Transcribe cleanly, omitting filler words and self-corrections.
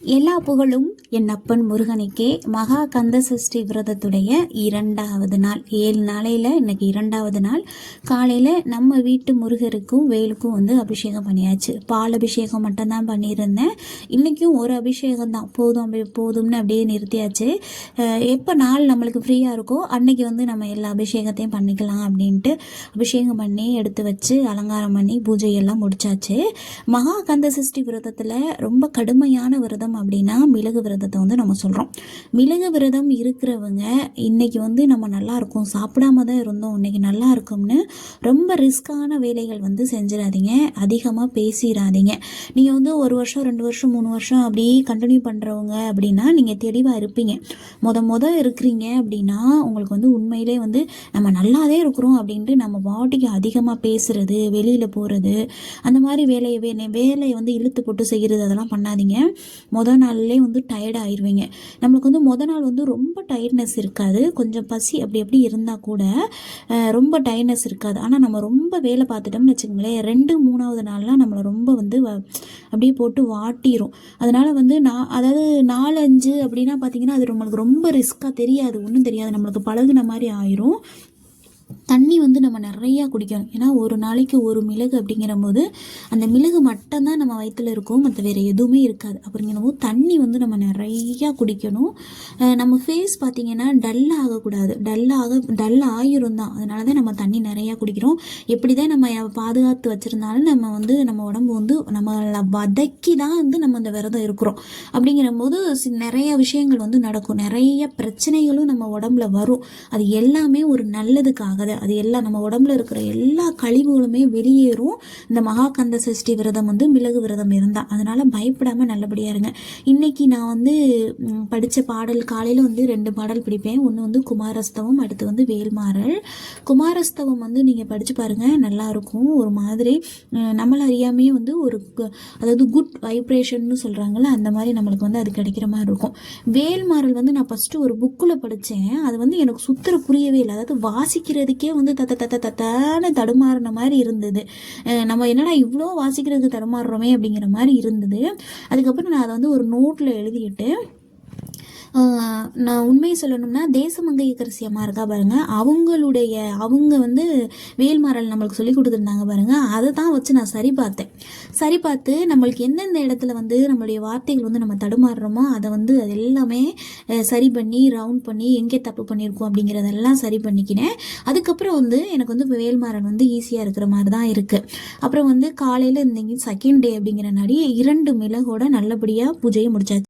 எல்லா புகழும் என் அப்பன் முருகனுக்கே. மகா கந்த சஷ்டி விரதத்துடைய 2வது நாள். 7 நாளையில் இன்னைக்கு 2வது நாள். காலையில் நம்ம வீட்டு முருகருக்கும் வேலுக்கும் அபிஷேகம் பண்ணியாச்சு. பால் அபிஷேகம் மட்டும்தான் பண்ணியிருந்தேன். இன்றைக்கும் ஒரு அபிஷேகம் தான், போதும்னு அப்படியே நிறுத்தியாச்சு. எப்போ நாள் நம்மளுக்கு ஃப்ரீயாக இருக்கோ அன்னைக்கு நம்ம எல்லா அபிஷேகத்தையும் பண்ணிக்கலாம் அப்படின்ட்டு அபிஷேகம் பண்ணி எடுத்து வச்சு அலங்காரம் பண்ணி பூஜையெல்லாம் முடிச்சாச்சு. மகா கந்த சஷ்டி விரதத்தில் ரொம்ப கடுமையான விரதம் அப்படின்னா மிளகு விரதத்தை நம்ம சொல்கிறோம். மிளகு விரதம் இருக்கிறவங்க இன்னைக்கு நம்ம நல்லா இருக்கும், சாப்பிடாம தான் இருந்தோம், இன்னைக்கு நல்லா இருக்கும்னு ரொம்ப ரிஸ்கான வேலைகள் செஞ்சிடாதீங்க, அதிகமாக பேசிடாதீங்க. நீங்கள் 1 வருஷம் 2 வருஷம் 3 வருஷம் அப்படி கண்டினியூ பண்ணுறவங்க அப்படின்னா நீங்கள் தெளிவாக இருப்பீங்க. முத இருக்கிறீங்க அப்படின்னா உங்களுக்கு உண்மையிலே நம்ம நல்லாவே இருக்கிறோம் அப்படின்ட்டு நம்ம பாட்டிக்கு அதிகமாக பேசுறது, வெளியில் போகிறது, அந்த மாதிரி வேலையை இழுத்து போட்டு செய்கிறது அதெல்லாம் பண்ணாதீங்க. நாள்லேயே டயர்ட் ஆயிடுவீங்க. நம்மளுக்கு நாள் ரொம்ப டயர்ட்னஸ் இருக்காது, கொஞ்சம் பசி அப்படி எப்படி இருந்தால் கூட ரொம்ப டயர்ட்னஸ் இருக்காது. ஆனால் நம்ம ரொம்ப வேலை பார்த்துட்டோம்னு வச்சுக்கோங்களேன், 2-3வது நாள்லாம் நம்மளை ரொம்ப அப்படியே போட்டு வாட்டிடும். அதனால் அதாவது 4-5 அப்படின்னா பார்த்தீங்கன்னா அது நம்மளுக்கு ரொம்ப ரிஸ்க்காக தெரியாது, ஒன்றும் தெரியாது, நம்மளுக்கு பழகுன மாதிரி ஆயிரும். தண்ணி நம்ம நிறையா குடிக்கணும். ஏன்னா ஒரு நாளைக்கு ஒரு மிளகு அப்படிங்கிற போது அந்த மிளகு மட்டும்தான் நம்ம வயிற்றில் இருக்கும், மற்ற வேறு எதுவுமே இருக்காது. அப்படிங்கிறபோது தண்ணி நம்ம நிறையா குடிக்கணும். நம்ம ஃபேஸ் பார்த்திங்கன்னா டல் ஆகக்கூடாது, டல் ஆயிரும் தான். அதனால தான் நம்ம தண்ணி நிறையா குடிக்கிறோம். எப்படி தான் நம்ம பாதுகாத்து வச்சுருந்தாலும் நம்ம உடம்பு நம்மளை வதக்கி தான் நம்ம அந்த விரதம் இருக்கிறோம். அப்படிங்கிற போது நிறைய விஷயங்கள் நடக்கும், நிறைய பிரச்சனைகளும் நம்ம உடம்புல வரும். அது எல்லாமே ஒரு நல்லதுக்காக, அது எல்லாம் நம்ம உடம்புல இருக்கிற எல்லா கழிவுகளுமே வெளியேறும் இந்த மகா கந்த சஷ்டி விரதம் மிளகு விரதம் இருந்தால். அதனால பயப்படாமல் நல்லபடியாக இருங்க. இன்னைக்கு நான் படித்த பாடல் காலையில் 2 பாடல் படிப்பேன். ஒன்று குமாரஸ்தவம், அடுத்து வேல்மாறல். குமாரஸ்தவம் நீங்கள் படித்து பாருங்கள், நல்லாயிருக்கும். ஒரு மாதிரி நம்மளை அறியாமையே ஒரு அதாவது குட் வைப்ரேஷன்னு சொல்கிறாங்கல்ல, அந்த மாதிரி நம்மளுக்கு அது கிடைக்கிற மாதிரி இருக்கும். வேல்மாறல் நான் ஃபஸ்ட்டு ஒரு புக்கில் படித்தேன். அது எனக்கு சுத்தர புரியவே இல்லை. அதாவது வாசிக்கிறதுக்கே தத்தான தடுமாறின மாதிரி இருந்தது. நம்ம என்னடா இவ்வளோ வாசிக்கிறதுக்கு தடுமாறுறோமே அப்படிங்கிற மாதிரி இருந்தது. அதுக்கப்புறம் நான் அதை ஒரு நோட்டில் எழுதிட்டு, நான் உண்மையை சொல்லணும்னா தேசமங்கை இயக்கரசி அம்மா இருக்கா பாருங்க, அவங்க வேல்மாறல் நம்மளுக்கு சொல்லி கொடுத்துருந்தாங்க பாருங்க. அதை தான் வச்சு நான் சரி பார்த்து நம்மளுக்கு எந்தெந்த இடத்துல நம்மளுடைய வார்த்தைகள் நம்ம தடுமாறுறோமோ அதை அது எல்லாமே சரி பண்ணி ரவுண்ட் பண்ணி எங்கே தப்பு பண்ணியிருக்கோம் அப்படிங்கிறதெல்லாம் சரி பண்ணிக்கினேன். அதுக்கப்புறம் எனக்கு வேல்மாறல் ஈஸியாக இருக்கிற மாதிரி தான் இருக்குது. அப்புறம் காலையில் இந்த செகண்ட் டே அப்படிங்கிற நாடி 2 மிளகோட நல்லபடியாக பூஜையை முடிச்சாச்சு.